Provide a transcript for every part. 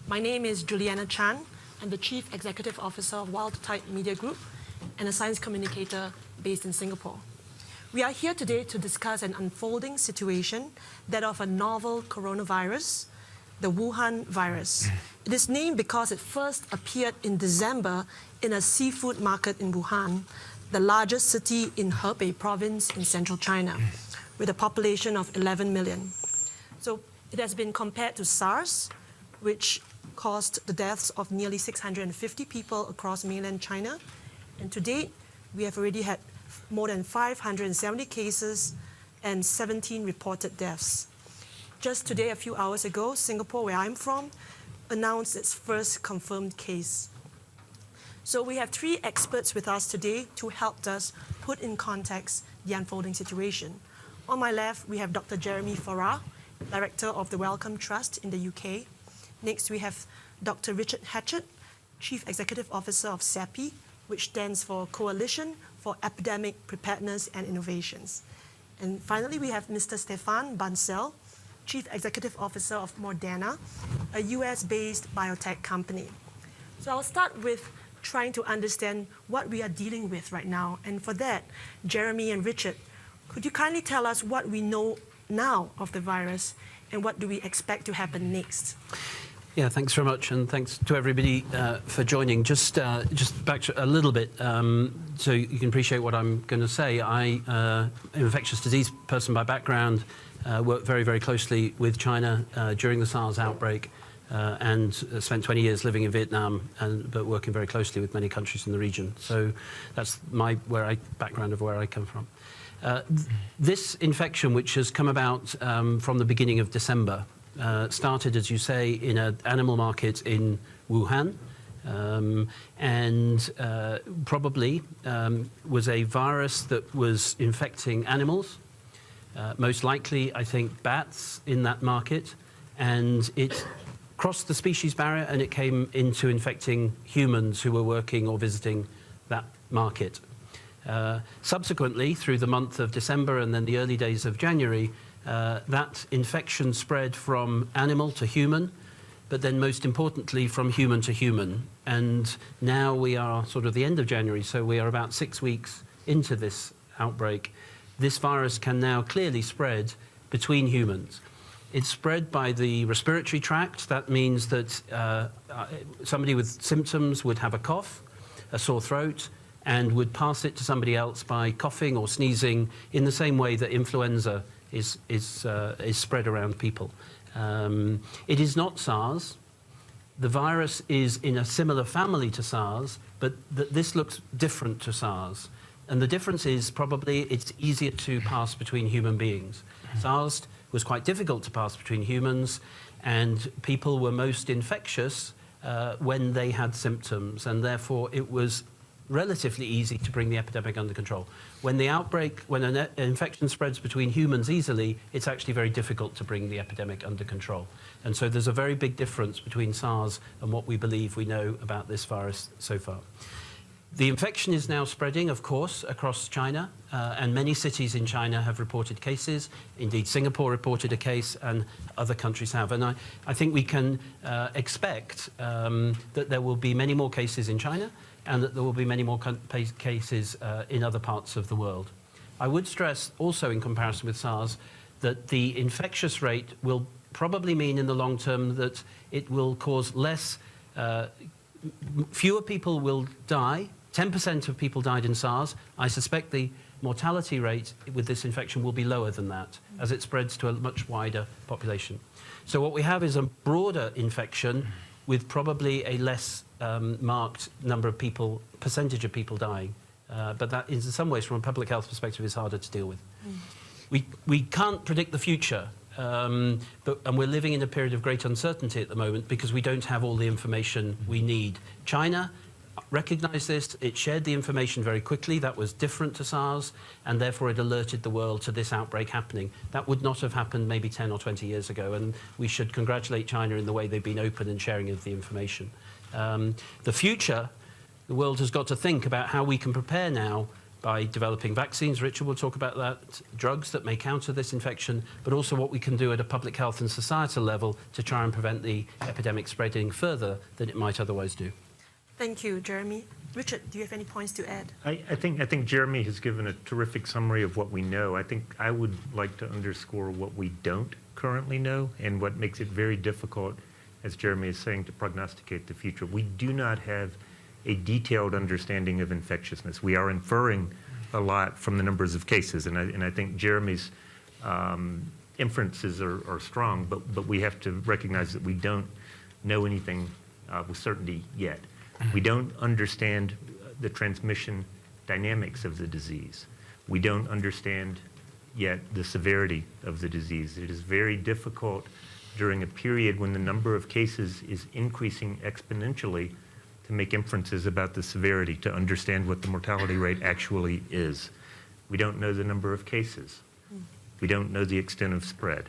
My name is Juliana Chan. I'm the Chief Executive Officer of Wild Tide Media Group and a science communicator based in Singapore. We are here today to discuss an unfolding situation, that of a novel coronavirus, the Wuhan virus. It is named because it first appeared in December in a seafood market in Wuhan, the largest city in Hebei province in central China, with a population of 11 million. So it has been compared to SARS, which caused the deaths of nearly 650 people across mainland China. And to date, we have already had more than 570 cases and 17 reported deaths. Just today, a few hours ago, Singapore, where I'm from, announced its first confirmed case. So we have three experts with us today to help us put in context the unfolding situation. On my left, we have Dr. Jeremy Farrar, Director of the Wellcome Trust in the UK. Next, we have Dr. Richard Hatchett, Chief Executive Officer of CEPI, which stands for Coalition for Epidemic Preparedness and Innovations. And finally, we have Mr. Stéphane Bancel, Chief Executive Officer of Moderna, a US-based biotech company. So I'll start with trying to understand what we are dealing with right now. And for that, Jeremy and Richard, could you kindly tell us what we know now of the virus and what do we expect to happen next? Yeah, thanks very much, and thanks to everybody for joining. Just back a little bit, so you can appreciate what I'm going to say. I'm an infectious disease person by background, worked very, very closely with China during the SARS outbreak, and spent 20 years living in Vietnam, but working very closely with many countries in the region. So that's my background of where I come from. This infection, which has come about from the beginning of December, started, as you say, in an animal market in Wuhan, and probably was a virus that was infecting animals, most likely, I think, bats in that market, and it crossed the species barrier and it came into infecting humans who were working or visiting that market. Subsequently, through the month of December and then the early days of January, that infection spread from animal to human, but then most importantly from human to human. And now we are sort of the end of January, so we are about 6 weeks into this outbreak. This virus can now clearly spread between humans. It's spread by the respiratory tract. That means that somebody with symptoms would have a cough, a sore throat, and would pass it to somebody else by coughing or sneezing in the same way that influenza is spread around people. It is not SARS. The virus is in a similar family to SARS, but this looks different to SARS. And the difference is probably it's easier to pass between human beings. SARS was quite difficult to pass between humans, and people were most infectious when they had symptoms, and therefore it was relatively easy to bring the epidemic under control. When an infection spreads between humans easily, it's actually very difficult to bring the epidemic under control. And so there's a very big difference between SARS and what we believe we know about this virus so far. The infection is now spreading, of course, across China, and many cities in China have reported cases. Indeed, Singapore reported a case, and other countries have. And I think we can expect that there will be many more cases in China, and that there will be many more cases in other parts of the world. I would stress also, in comparison with SARS, that the infectious rate will probably mean in the long term that it will cause fewer people will die. 10% of people died in SARS. I suspect the mortality rate with this infection will be lower than that as it spreads to a much wider population. So what we have is a broader infection with probably a less marked number of people, percentage of people dying. But that, in some ways, from a public health perspective, is harder to deal with. We can't predict the future, and we're living in a period of great uncertainty at the moment because we don't have all the information we need. China recognized this, it shared the information very quickly. That was different to SARS, and therefore it alerted the world to this outbreak happening. That would not have happened maybe 10 or 20 years ago, and we should congratulate China in the way they've been open and sharing of the information. The future, the world has got to think about how we can prepare now by developing vaccines. Richard will talk about that, drugs that may counter this infection, but also what we can do at a public health and societal level to try and prevent the epidemic spreading further than it might otherwise do. Thank you, Jeremy. Richard, do you have any points to add? I think Jeremy has given a terrific summary of what we know. I think I would like to underscore what we don't currently know and what makes it very difficult, as Jeremy is saying, to prognosticate the future. We do not have a detailed understanding of infectiousness. We are inferring a lot from the numbers of cases, and I think Jeremy's inferences are strong, but we have to recognize that we don't know anything with certainty yet. We don't understand the transmission dynamics of the disease. We don't understand yet the severity of the disease. It is very difficult during a period when the number of cases is increasing exponentially to make inferences about the severity, to understand what the mortality rate actually is. We don't know the number of cases. We don't know the extent of spread.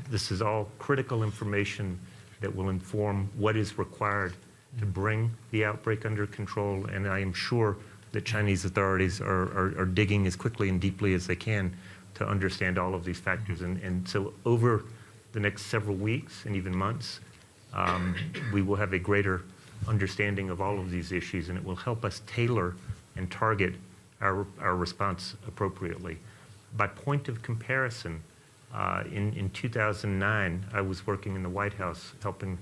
This is all critical information that will inform what is required to bring the outbreak under control, and I am sure that Chinese authorities are digging as quickly and deeply as they can to understand all of these factors. And so over the next several weeks and even months, we will have a greater understanding of all of these issues, and it will help us tailor and target our response appropriately. By point of comparison, in 2009, I was working in the White House helping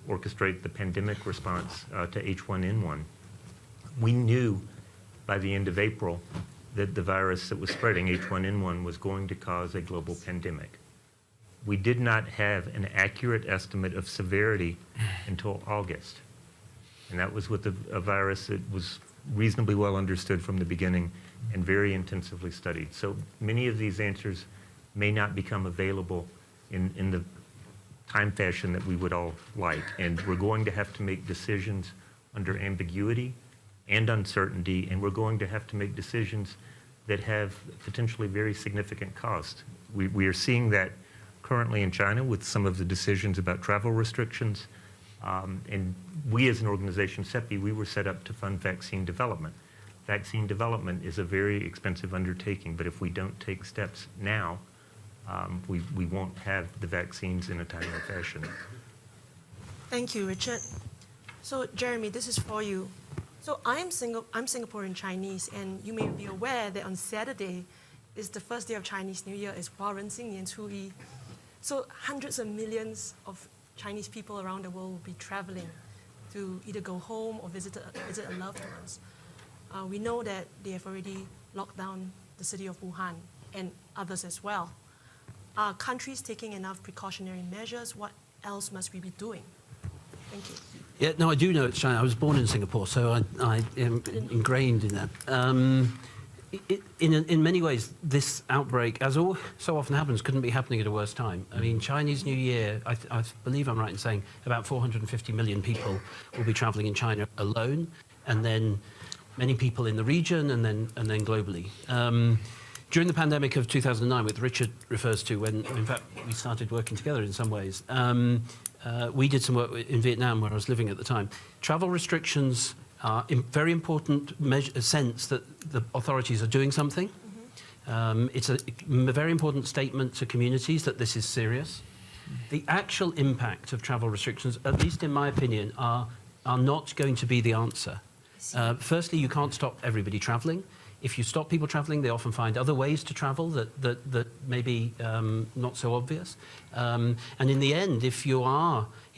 orchestrate the pandemic response to H1N1. We knew by the end of April that the virus that was spreading, H1N1, was going to cause a global pandemic. We did not have an accurate estimate of severity until August. And that was with a virus that was reasonably well understood from the beginning and very intensively studied. So many of these answers may not become available in the time fashion that we would all like. And we're going to have to make decisions under ambiguity and uncertainty, and we're going to have to make decisions that have potentially very significant cost. We are seeing that currently in China with some of the decisions about travel restrictions. And we as an organization, CEPI, we were set up to fund vaccine development. Vaccine development is a very expensive undertaking, but if we don't take steps now, we won't have the vaccines in a timely fashion. Thank you, Richard. So, Jeremy, this is for you. So I'm Singaporean Chinese, and you may be aware that on Saturday is the first day of Chinese New Year, is 华人新年初一. So hundreds of millions of Chinese people around the world will be traveling to either go home or visit a loved ones. We know that they have already locked down the city of Wuhan and others as well. Are countries taking enough precautionary measures? What else must we be doing? Thank you. Yeah, no, I do know it's China. I was born in Singapore, so I am ingrained in that. In many ways, this outbreak, as so often happens, couldn't be happening at a worse time. I mean, Chinese New Year, I believe I'm right in saying about 450 million people will be traveling in China alone, and then many people in the region, and then globally. During the pandemic of 2009, which Richard refers to, when, in fact, we started working together in some ways, we did some work in Vietnam, where I was living at the time. Travel restrictions are a very important sense that the authorities are doing something. Mm-hmm. It's a very important statement to communities that this is serious. The actual impact of travel restrictions, at least in my opinion, are not going to be the answer. Firstly, you can't stop everybody traveling. If you stop people traveling, they often find other ways to travel that may be not so obvious. And in the end, if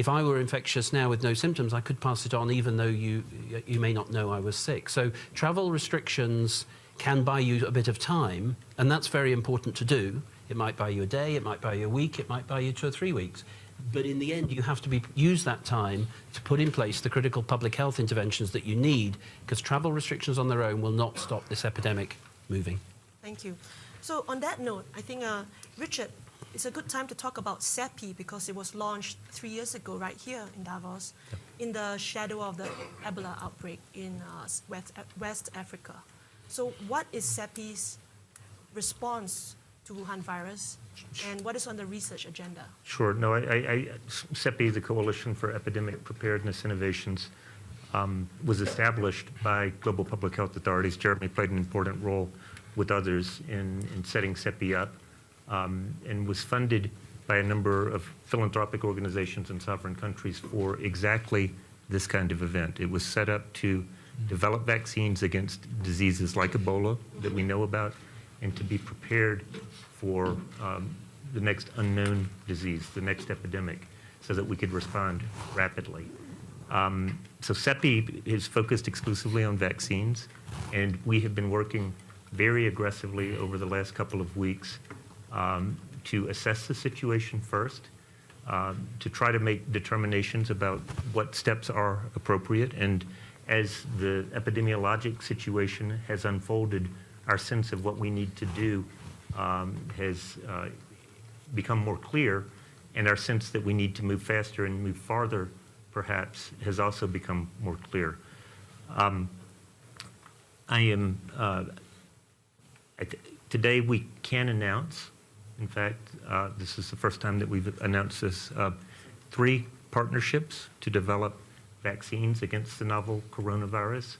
I were infectious now with no symptoms, I could pass it on even though you may not know I was sick. So travel restrictions can buy you a bit of time, and that's very important to do. It might buy you a day, it might buy you a week, it might buy you 2 or 3 weeks. But in the end, you have to use that time to put in place the critical public health interventions that you need, because travel restrictions on their own will not stop this epidemic moving. Thank you. So on that note, I think, Richard, it's a good time to talk about CEPI, because it was launched 3 years ago right here in Davos, in the shadow of the Ebola outbreak in West Africa. So what is CEPI's response to Wuhan virus, and what is on the research agenda? Sure. No, CEPI, the Coalition for Epidemic Preparedness Innovations, was established by global public health authorities. Jeremy played an important role with others in setting CEPI up, and was funded by a number of philanthropic organizations in sovereign countries for exactly this kind of event. It was set up to develop vaccines against diseases like Ebola that we know about, and to be prepared for the next unknown disease, the next epidemic, so that we could respond rapidly. So CEPI is focused exclusively on vaccines, and we have been working very aggressively over the last couple of weeks to assess the situation first, to try to make determinations about what steps are appropriate. And as the epidemiologic situation has unfolded, our sense of what we need to do has become more clear, and our sense that we need to move faster and move farther, perhaps, has also become more clear. Today we can announce, in fact, this is the first time that we've announced this, 3 partnerships to develop vaccines against the novel coronavirus.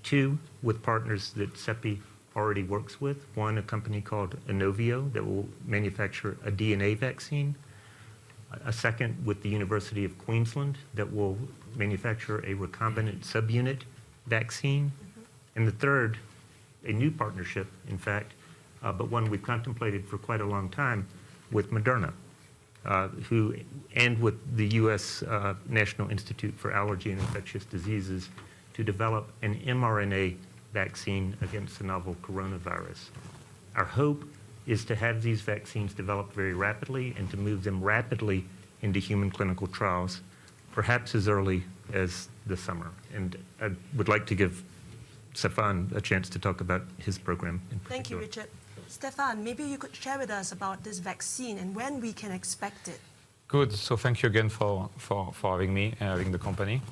2 with partners that CEPI already works with. One, a company called Inovio that will manufacture a DNA vaccine. A second with the University of Queensland that will manufacture a recombinant subunit vaccine. And the third, a new partnership, in fact, but one we've contemplated for quite a long time, with Moderna, and with the U.S. National Institute for Allergy and Infectious Diseases, to develop an mRNA vaccine against the novel coronavirus. Our hope is to have these vaccines developed very rapidly and to move them rapidly into human clinical trials, perhaps as early as the summer. And I would like to give Stéphane a chance to talk about his program in particular. Thank you, Richard. Stéphane, maybe you could share with us about this vaccine and when we can expect it. Good. So thank you again for having me and having the company.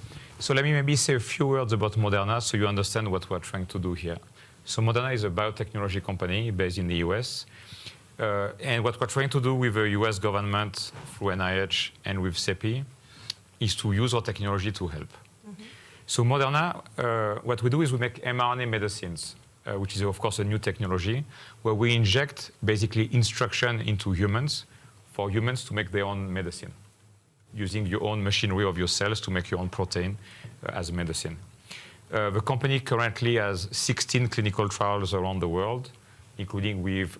So let me maybe say a few words about Moderna so you understand what we're trying to do here. So Moderna is a biotechnology company based in the US. And what we're trying to do with the US government through NIH and with CEPI is to use our technology to help. So Moderna, what we do is we make mRNA medicines, which is of course a new technology, where we inject basically instruction into humans for humans to make their own medicine, using your own machinery of your cells to make your own protein as medicine. The company currently has 16 clinical trials around the world, including with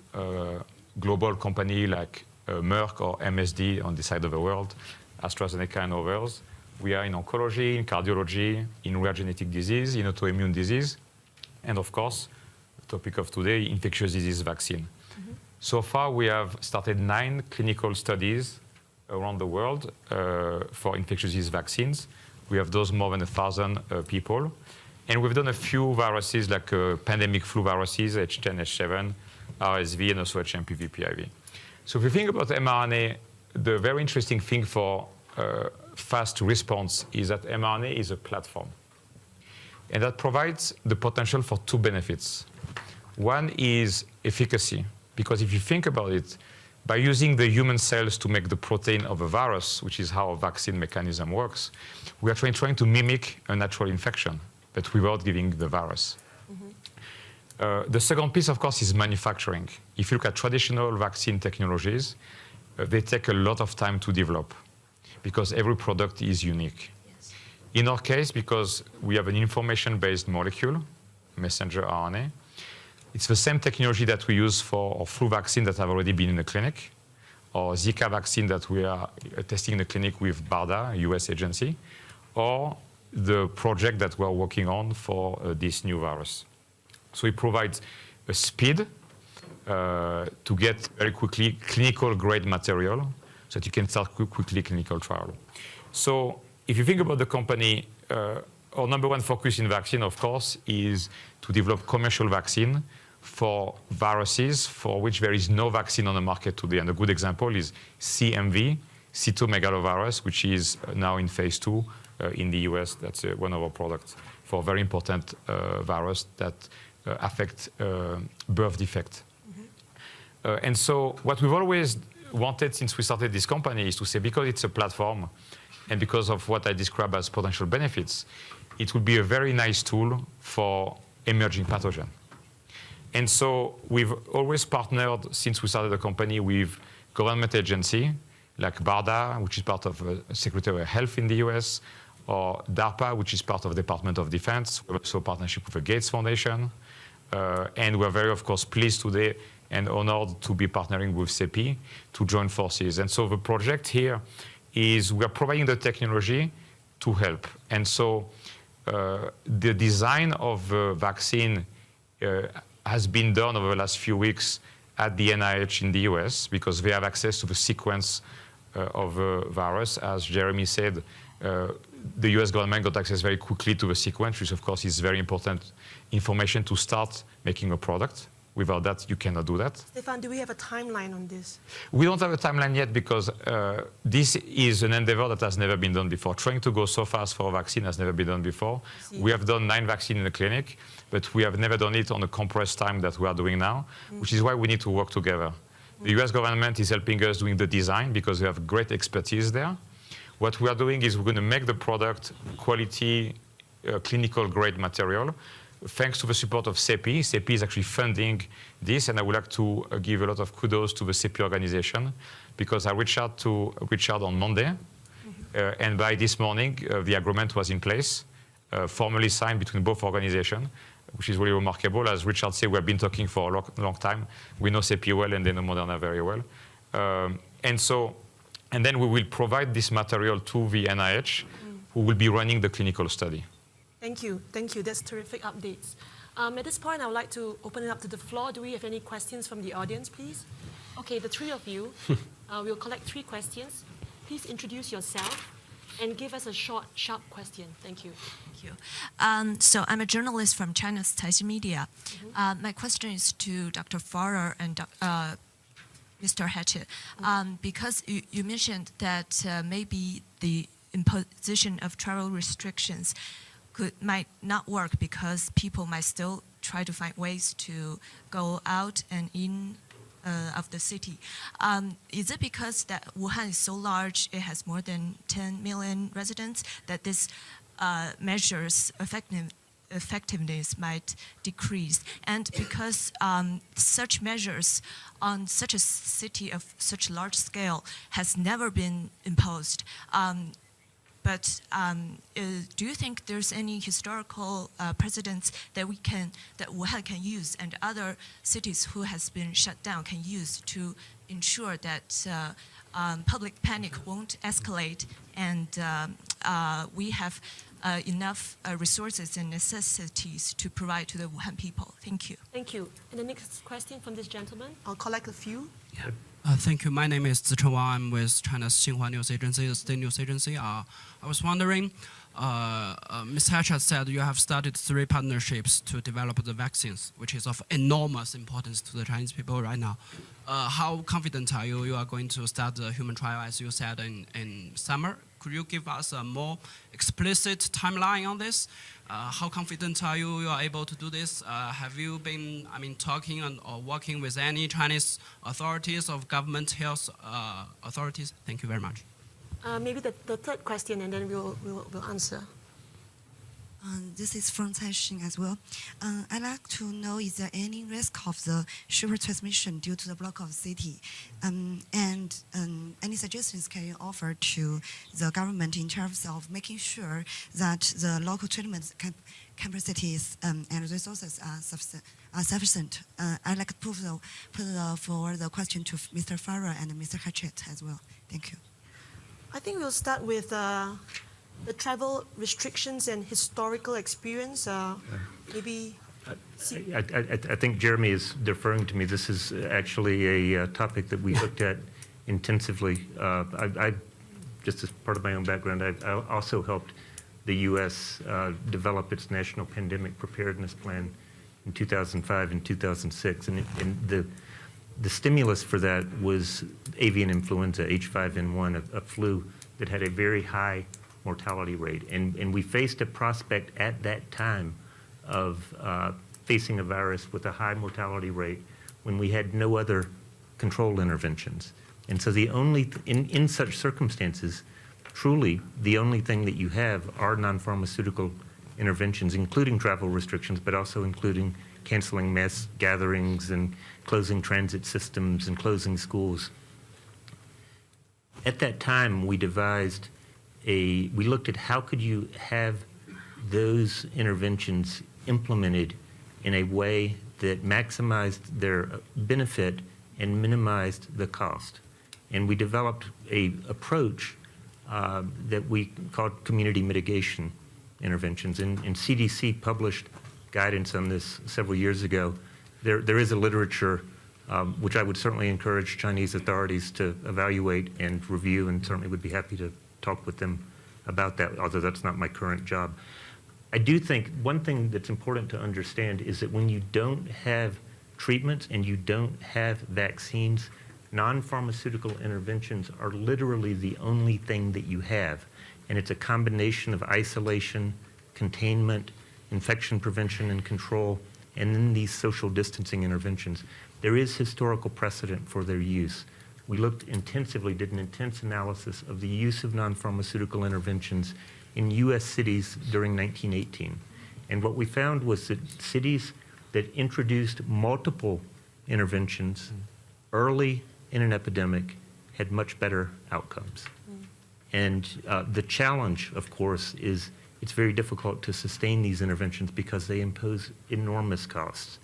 global company like Merck or MSD on this side of the world, AstraZeneca and others. We are in oncology, in cardiology, in rare genetic disease, in autoimmune disease, and of course, the topic of today, infectious disease vaccine. So far, we have started 9 clinical studies around the world for infectious disease vaccines. We have dosed more than 1,000 people. And we've done a few viruses like pandemic flu viruses, H10, H7, RSV, and also HMPV, PIV. So if you think about mRNA, the very interesting thing for fast response is that mRNA is a platform. And that provides the potential for 2 benefits. One is efficacy, because if you think about it, by using the human cells to make the protein of a virus, which is how a vaccine mechanism works, we are trying to mimic a natural infection, but without giving the virus. The second piece, of course, is manufacturing. If you look at traditional vaccine technologies, they take a lot of time to develop because every product is unique. Yes. In our case, because we have an information-based molecule, messenger RNA, it's the same technology that we use for our flu vaccine that have already been in the clinic, or Zika vaccine that we are testing in the clinic with BARDA, a US agency, or the project that we're working on for this new virus. So it provides a speed to get very quickly clinical grade material so that you can start quickly clinical trial. So if you think about the company, our number one focus in vaccine, of course, is to develop commercial vaccine for viruses for which there is no vaccine on the market today. And a good example is CMV, cytomegalovirus, which is now in phase 2 in the US. That's one of our products for a very important virus that affect birth defect. And so what we've always wanted since we started this company is to say, because it's a platform, and because of what I describe as potential benefits, it would be a very nice tool for emerging pathogen. And so we've always partnered, since we started the company, with government agency like BARDA, which is part of Secretary of Health in the US, or DARPA, which is part of the Department of Defense. We have also a partnership with the Gates Foundation. And we're very, of course, pleased today and honored to be partnering with CEPI to join forces. And so the project here is we are providing the technology to help. And so the design of the vaccine has been done over the last few weeks at the NIH in the US because they have access to the sequence of the virus. As Jeremy said, the US government got access very quickly to the sequence, which of course is very important information to start making a product. Without that, you cannot do that. Stéphane, do we have a timeline on this? We don't have a timeline yet because this is an endeavor that has never been done before. Trying to go so fast for a vaccine has never been done before. We have done 9 vaccines in the clinic, but we have never done it on a compressed time that we are doing now, which is why we need to work together. The US government is helping us doing the design because we have great expertise there. What we are doing is we're going to make the product quality, clinical grade material, thanks to the support of CEPI. CEPI is actually funding this, and I would like to give a lot of kudos to the CEPI organization because I reached out to Richard on Monday, and by this morning, the agreement was in place, formally signed between both organizations, which is really remarkable. As Richard said, we have been talking for a long time. We know CEPI well, and they know Moderna very well. And then we will provide this material to the NIH, who will be running the clinical study. Thank you. Thank you. That's terrific updates. At this point, I would like to open it up to the floor. Do we have any questions from the audience, please? Okay, the 3 of you. We'll collect 3 questions. Please introduce yourself and give us a short, sharp question. Thank you. Thank you. So I'm a journalist from China's Taizhi Media. My question is to Dr. Farrar and Mr. Hatchett. Because you mentioned that maybe the imposition of travel restrictions might not work because people might still try to find ways to go out and in of the city. Is it because that Wuhan is so large, it has more than 10 million residents, that this measures effectiveness might decrease? And because such measures on such a city of such large scale has never been imposed, but do you think there's any historical precedents that Wuhan can use and other cities who has been shut down can use to ensure that public panic won't escalate and we have enough resources and necessities to provide to the Wuhan people? Thank you. Thank you. And the next question from this gentleman. I'll collect a few. Yeah. Thank you. My name is Zicheng Wang. I'm with China's Xinhua News Agency, the state news agency. I was wondering, Ms. Hatchett said you have started 3 partnerships to develop the vaccines, which is of enormous importance to the Chinese people right now. How confident are you are going to start the human trial, as you said, in summer? Could you give us a more explicit timeline on this? How confident are you are able to do this? Have you been, talking or working with any Chinese authorities of government health authorities? Thank you very much. Maybe the 3rd question, and then we'll answer. This is from Caixin as well. I'd like to know, is there any risk of the sugar transmission due to the block of the city? And any suggestions can you offer to the government in terms of making sure that the local treatment capacities and resources are sufficient? I'd like to put forward the question to Mr. Farrar and Mr. Hatchett as well. Thank you. I think we'll start with the travel restrictions and historical experience. Maybe. I think Jeremy is deferring to me. This is actually a topic that we looked at intensively. I just as part of my own background, I also helped the U.S. Develop its national pandemic preparedness plan in 2005 and 2006, and the stimulus for that was avian influenza, H5N1, a flu that had a very high mortality rate. And we faced a prospect at that time of facing a virus with a high mortality rate when we had no other control interventions. And so the only, in such circumstances, truly the only thing that you have are non-pharmaceutical interventions, including travel restrictions, but also including canceling mass gatherings and closing transit systems and closing schools. At that time, we looked at how could you have those interventions implemented in a way that maximized their benefit and minimized the cost. And we developed an approach that we called community mitigation interventions. And CDC published guidance on this several years ago. There is a literature which I would certainly encourage Chinese authorities to evaluate and review, and certainly would be happy to talk with them about that, although that's not my current job. I do think one thing that's important to understand is that when you don't have treatments and you don't have vaccines, non-pharmaceutical interventions are literally the only thing that you have. And it's a combination of isolation, containment, infection prevention and control, and then these social distancing interventions. There is historical precedent for their use. We looked intensively, did an intense analysis of the use of non-pharmaceutical interventions in U.S. cities during 1918. And what we found was that cities that introduced multiple interventions early in an epidemic had much better outcomes. And the challenge, of course, is it's very difficult to sustain these interventions because they impose enormous costs.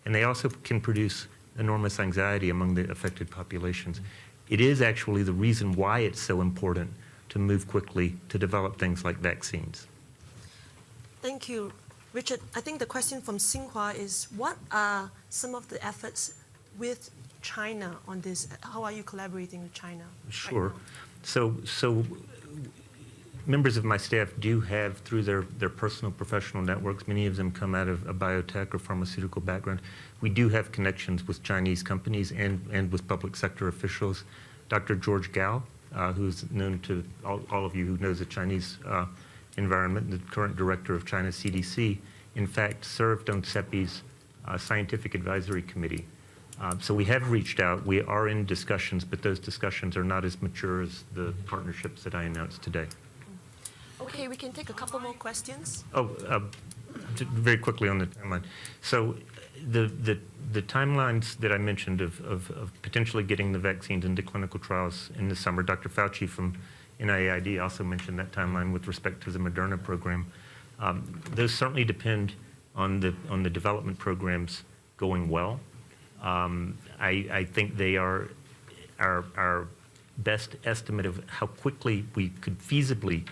And they also can produce enormous anxiety among the affected populations. It is actually the reason why it's so important to move quickly to develop things like vaccines. Thank you, Richard. I think the question from Xinhua is, what are some of the efforts with China on this? How are you collaborating with China? Sure. Right now? So members of my staff do have, through their personal professional networks, many of them come out of a biotech or pharmaceutical background. We do have connections with Chinese companies and with public sector officials. Dr. George Gao, who's known to all of you who knows the Chinese environment, the current director of China CDC, in fact, served on CEPI's scientific advisory committee. So we have reached out. We are in discussions, but those discussions are not as mature as the partnerships that I announced today. Okay, we can take a couple more questions. Very quickly on the timeline. So the timelines that I mentioned of potentially getting the vaccines into clinical trials in the summer, Dr. Fauci from NIAID also mentioned that timeline with respect to the Moderna program. Those certainly depend on the development programs going well. I think they are our best estimate of how quickly we could feasibly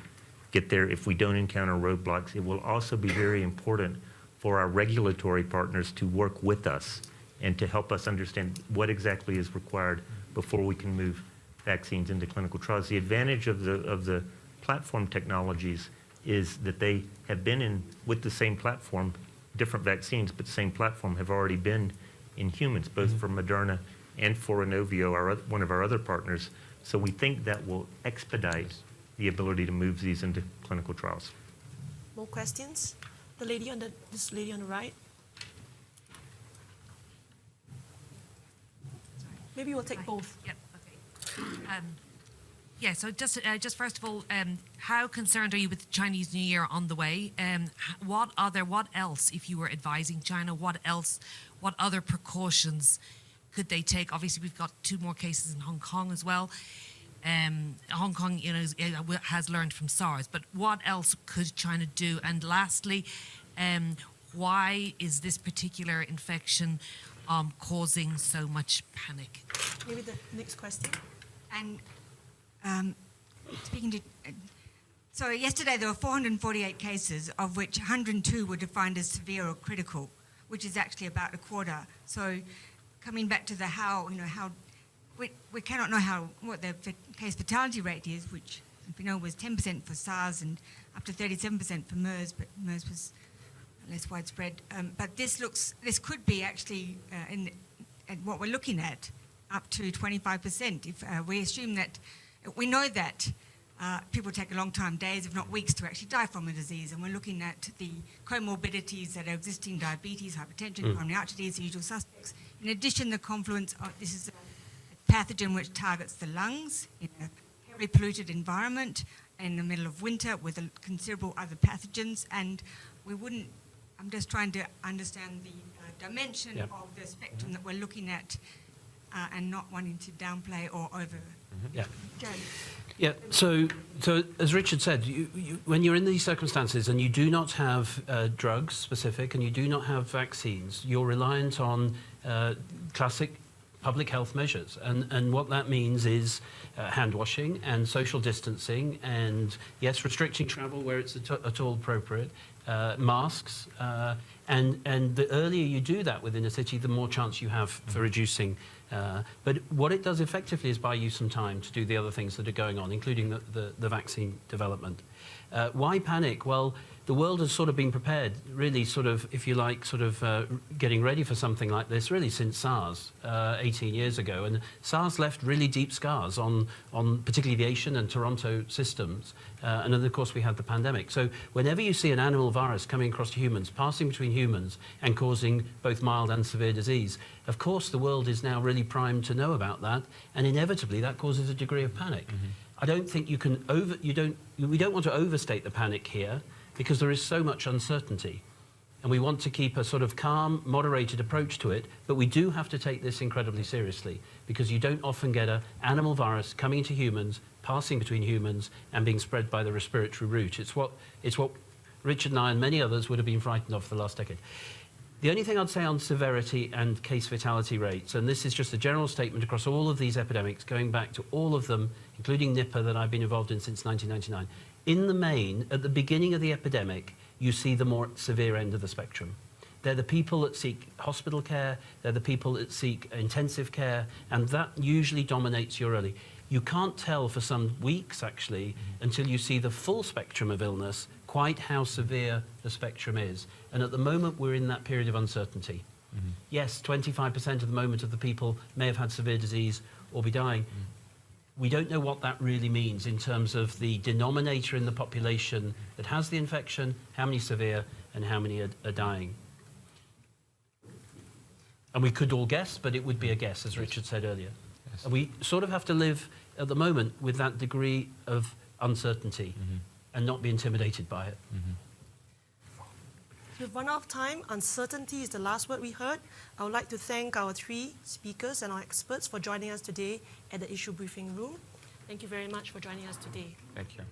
get there if we don't encounter roadblocks. It will also be very important for our regulatory partners to work with us and to help us understand what exactly is required before we can move vaccines into clinical trials. The advantage of the platform technologies is that they have been in, with the same platform, different vaccines, but the same platform have already been in humans, both for Moderna and for Inovio, one of our other partners. So we think that will expedite the ability to move these into clinical trials. More questions? This lady on the right. Maybe we'll take both. Yep. Okay. Yeah. So just first of all, how concerned are you with Chinese New Year on the way? What else, if you were advising China, what other precautions could they take? Obviously, we've got 2 more cases in Hong Kong as well. Hong Kong, has learned from SARS, but what else could China do? And lastly, why is this particular infection causing so much panic? Maybe the next question. And speaking to, so yesterday there were 448 cases, of which 102 were defined as severe or critical, which is actually about a quarter. So coming back to the how we cannot know what the case fatality rate is, which we know was 10% for SARS and up to 37% for MERS, but MERS was less widespread. But this could be actually, at what we're looking at, up to 25%. If we assume that, we know that people take a long time, days if not weeks, to actually die from a disease, and we're looking at the comorbidities that are existing: diabetes, hypertension, coronary artery disease, the usual suspects. In addition, the confluence of this is a pathogen which targets the lungs in a very polluted environment in the middle of winter with considerable other pathogens, and we wouldn't. I'm just trying to understand the dimension of the spectrum that we're looking at, and not wanting to downplay or over. Yeah. Joe. Yeah, so as Richard said, when you're in these circumstances and you do not have drugs specific and you do not have vaccines, you're reliant on classic public health measures. And what that means is hand washing and social distancing and, yes, restricting travel where it's at all appropriate, masks. And the earlier you do that within a city, the more chance you have for reducing. But what it does effectively is buy you some time to do the other things that are going on, including the vaccine development. Why panic? Well, the world has sort of been prepared, really sort of, if you like, sort of getting ready for something like this, really since SARS 18 years ago. And SARS left really deep scars on particularly the Asian and Toronto systems. And then, of course, we had the pandemic. So whenever you see an animal virus coming across to humans, passing between humans and causing both mild and severe disease, of course, the world is now really primed to know about that. And inevitably, that causes a degree of panic. I don't think you can we don't want to overstate the panic here, because there is so much uncertainty. And we want to keep a sort of calm, moderated approach to it, but we do have to take this incredibly seriously, because you don't often get an animal virus coming into humans, passing between humans, and being spread by the respiratory route. It's what Richard and I and many others would have been frightened of for the last decade. The only thing I'd say on severity and case fatality rates, and this is just a general statement across all of these epidemics, going back to all of them, including Nipah that I've been involved in since 1999, in the main, at the beginning of the epidemic, you see the more severe end of the spectrum. They're the people that seek hospital care, they're the people that seek intensive care, and that usually dominates your early. You can't tell for some weeks, actually, until you see the full spectrum of illness, quite how severe the spectrum is. And at the moment, we're in that period of uncertainty. Yes, 25% at the moment of the people may have had severe disease or be dying. We don't know what that really means in terms of the denominator in the population that has the infection, how many severe, and how many are dying. And we could all guess, but it would be a guess, as Richard said earlier. Yes. And we sort of have to live at the moment with that degree of uncertainty and not be intimidated by it. We've run out of time. Uncertainty is the last word we heard. I would like to thank our three speakers and our experts for joining us today at the issue briefing room. Thank you very much for joining us today. Thank you.